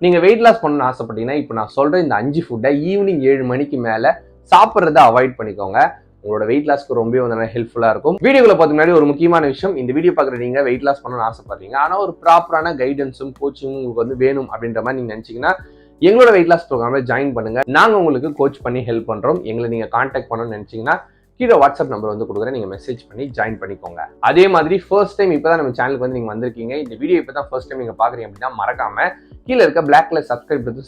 நீங்க weight loss பண்ணணும்னு ஆசைப்பட்டீங்கன்னா இப்போ நான் சொல்ற இந்த 5 ஃபுட்டை ஈவினிங் 7 மணிக்கு மேல சாப்பிட்றத அவாய்ட் பண்ணிக்கோங்க. உங்களோட வெயிட் லாஸ்க்கு ரொம்பவே வந்து ஹெல்ப்ஃபுல்லா இருக்கும். வீடியோக்குள்ள பார்த்து முன்னாடி ஒரு முக்கியமான விஷயம், இந்த வீடியோ பார்க்குற நீங்க வெயிட் லாஸ் பண்ணணும்னு ஆசைப்படுறீங்க, ஆனா ஒரு ப்ராப்பரான கைடன்ஸும் கோச்சிங்கும் உங்களுக்கு வந்து வேணும் அப்படின்ற மாதிரி நீங்க நினைச்சீங்கன்னா எங்களோட வெயிட் லாஸ் ப்ரோக்ராம்ல ஜாயின் பண்ணுங்க. நாங்க உங்களுக்கு கோச் பண்ணி ஹெல்ப் பண்றோம். எங்களை நீங்க கான்டாக்ட் பண்ணணும்னு நினைச்சீங்கன்னா கீழே வாட்ஸ்அப் நம்பர் வந்து கொடுக்குறேன், நீங்க மெசேஜ் பண்ணி ஜாயின் பண்ணிக்கோங்க. அதே மாதிரி ஃபர்ஸ்ட் டைம் இப்பதான் நம்ம சேனலுக்கு வந்து நீங்க வந்திருக்கீங்க, இந்த வீடியோ இப்பதான் ஃபர்ஸ்ட் டைம் நீங்க பாக்குறீங்க அப்படின்னா மறக்காம கீழே இருக்க பிளாக் கலர்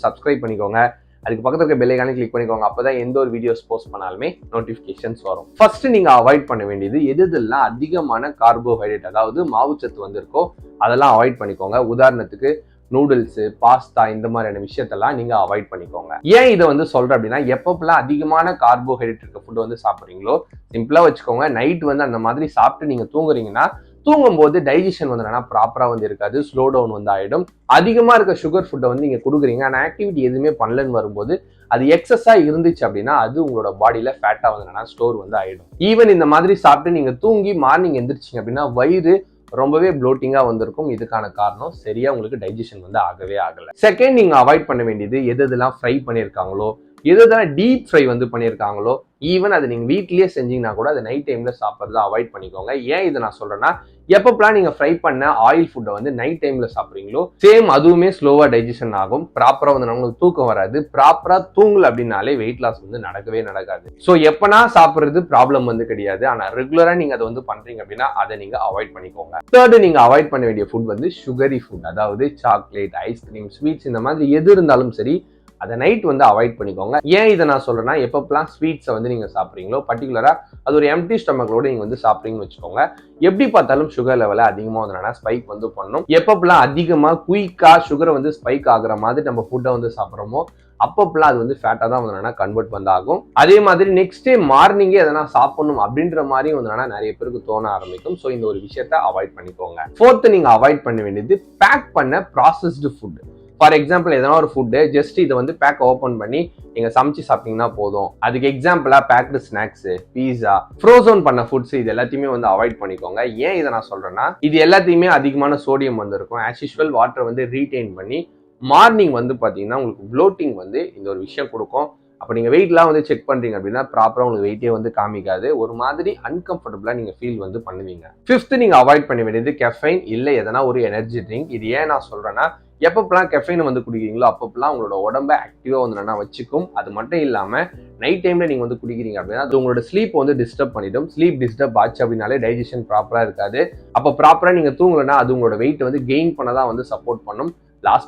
சப்ஸ்கிரைப் பண்ணிக்கோங்க. அதுக்கு பக்கத்துல இருக்க பெல் ஐகானை கிளிக் பண்ணிக்கோங்க. அப்பதான் எந்த ஒரு வீடியோஸ் போஸ்ட் பண்ணாலுமே நோட்டிபிகேஷன்ஸ் வரும். ஃபர்ஸ்ட் நீங்க அவாய்ட் பண்ண வேண்டியது எதெல்லாம் அதிகமான கார்போஹைட்ரேட், அதாவது மாவுச்சத்து வந்திருக்கோ அதெல்லாம் அவாய்ட் பண்ணிக்கோங்க. உதாரணத்துக்கு நூடுல்ஸ், பாஸ்தா, இந்த மாதிரியான விஷயத்தெல்லாம் நீங்க அவாய்ட் பண்ணிக்கோங்க. ஏன் இதை வந்து சொல்றேன் அப்படின்னா, எப்பப்பெல்லாம் அதிகமான கார்போஹைட்ரேட் இருக்க ஃபுட் வந்து சாப்பிட்றீங்களோ சிம்பிளா வச்சுக்கோங்க, நைட் வந்து அந்த மாதிரி சாப்பிட்டு நீங்க தூங்குறீங்கன்னா தூங்கும் போது டைஜஷன் வந்து ப்ராப்பரா வந்து இருக்காது, ஸ்லோ டவுன் வந்து ஆயிடும். அதிகமா இருக்க சுகர் ஃபுட்டை வந்து நீங்க கொடுக்குறீங்க, ஆனா ஆக்டிவிட்டி எதுவுமே பண்ணலன்னு வரும்போது அது எக்ஸஸா இருந்துச்சு அப்படின்னா அது உங்களோட பாடியில ஃபேட்டா வந்து ஸ்டோர் வந்து ஆயிடும். ஈவன் இந்த மாதிரி சாப்பிட்டு நீங்க தூங்கி மார்னிங் எந்திரிச்சிங்க அப்படின்னா வயிறு ரொம்பவே ப்ளோட்டிங்கா வந்திருக்கும். இதுக்கான காரணம் சரியா உங்களுக்கு டைஜஷன் வந்து ஆகவே ஆகல. செகண்ட் நீங்க அவாய்ட் பண்ண வேண்டியது எதெல்லாம் ஃப்ரை பண்ணியிருக்காங்களோ, எதெல்லாம் டீப் ஃப்ரை வந்து பண்ணியிருக்காங்களோ, ஈவன் அதை நீங்க வீட்லயே செஞ்சீங்கன்னா கூட அதை நைட் டைம்ல சாப்பிட்றத அவாய்ட் பண்ணிக்கோங்க. ஏன் இதை நான் சொல்றேன்னா, எப்பப்பெல்லாம் நீங்க ஃப்ரை பண்ண ஆயில் ஃபுட்டை வந்து நைட் டைம்ல சாப்பிட்றீங்களோ சேம் அதுவுமே ஸ்லோவா டைஜஷன் ஆகும், ப்ராப்பரா வந்து நம்மளுக்கு தூக்கம் வராது. ப்ராப்பரா தூங்கல அப்படின்னாலே வெயிட் லாஸ் வந்து நடக்கவே நடக்காது. ஸோ எப்பனா சாப்பிட்றது ப்ராப்ளம் வந்து கிடையாது, ஆனா ரெகுலரா நீங்க அதை வந்து பண்றீங்க அப்படின்னா அதை நீங்க அவாய்ட் பண்ணிக்கோங்க. தேர்ட் நீங்க அவாய்ட் பண்ண வேண்டிய ஃபுட் வந்து சுகரி ஃபுட், அதாவது சாக்லேட், ஐஸ்கிரீம், ஸ்வீட்ஸ், இந்த மாதிரி எது இருந்தாலும் சரி அதை நைட் வந்து அவாய்ட் பண்ணிக்கோங்க. ஏன் இதை நான் சொல்றேன்னா, எப்பப்பெல்லாம் ஸ்வீட்ஸை வந்து நீங்க சாப்பிட்றீங்களோ பர்டிகுலரா அது ஒரு எம்டி ஸ்டமக்கோட நீங்க வந்து சாப்பிட்றீங்கன்னு வச்சுக்கோங்க, எப்படி பார்த்தாலும் சுகர் லெவலை அதிகமாக வந்து ஸ்பைக் வந்து பண்ணும். எப்பப்பெல்லாம் அதிகமா குயிக்கா சுகரை வந்து ஸ்பைக் ஆகுற மாதிரி நம்ம ஃபுட்டை வந்து சாப்பிட்றோமோ அப்பப்பெல்லாம் அது வந்து ஃபேட்டா தான் வந்து கன்வெர்ட் வந்து ஆகும். அதே மாதிரி நெக்ஸ்ட் டே மார்னிங்கே எதனா சாப்பிடணும் அப்படின்ற மாதிரி வந்து நிறைய பேருக்கு தோண ஆரம்பிக்கும். ஸோ இந்த ஒரு விஷயத்த அவாய்ட் பண்ணிக்கோங்க. ஃபோர்த் நீங்க அவாய்ட் பண்ண வேண்டியது பேக் பண்ண ப்ராசஸ்டு ஃபுட். ஃபார் எக்ஸாம்பிள் எதனா ஒரு ஃபுட்டு ஜஸ்ட் இதை வந்து பேக் ஓப்பன் பண்ணி நீங்க சமைச்சு சாப்பிட்டீங்கன்னா போதும். அதுக்கு எக்ஸாம்பிளா பேக்டு ஸ்நாக்ஸ், பீஸா, ஃப்ரோசன் பண்ண ஃபுட்ஸ், இது எல்லாத்தையுமே வந்து அவாய்ட் பண்ணிக்கோங்க. ஏன் இதை நான் சொல்றேன்னா, இது எல்லாத்தையுமே அதிகமான சோடியம் வந்து இருக்கும். ஆஸ் யூஷுவல் வாட்டர் வந்து ரீடைன் பண்ணி மார்னிங் வந்து பாத்தீங்கன்னா உங்களுக்கு ப்ளோட்டிங் வந்து இந்த ஒரு விஷயம் கொடுக்கும். அப்போ நீங்கள் வெயிட்லாம் வந்து செக் பண்ணுறீங்க அப்படின்னா ப்ராப்பராக உங்களுக்கு வெயிட்டே வந்து காமிக்காது, ஒரு மாதிரி அன்கம்ஃபர்டபுளாக நீங்கள் ஃபீல் வந்து பண்ணுவீங்க. ஃபிஃப்த் நீங்கள் அவாய்ட் பண்ண வேண்டியது கெஃபைன் இல்லை எதனா ஒரு எனர்ஜி ட்ரிங்க். இது ஏன் நான் சொல்கிறேன்னா, எப்பப்பெல்லாம் கெஃபைன் வந்து குடிக்கிறீங்களோ அப்பப்பெல்லாம் உங்களோட உடம்ப ஆக்டிவாக வந்து வச்சுக்கும். அது மட்டும் இல்லாமல் நைட் டைமில் நீங்கள் வந்து குடிக்கிறீங்க அப்படின்னா அது உங்களோட ஸ்லீப் வந்து டிஸ்டர்ப் பண்ணிடும். ஸ்லீப் டிஸ்டர்ப் ஆச்சு அப்படின்னாலே டைஜஷன் ப்ராப்பராக இருக்காது. அப்போ ப்ராப்பராக நீங்கள் தூங்கலைன்னா அது உங்களோட வெயிட் வந்து கெயின் பண்ண தான் வந்து சப்போர்ட் பண்ணும். லாஸ்ட்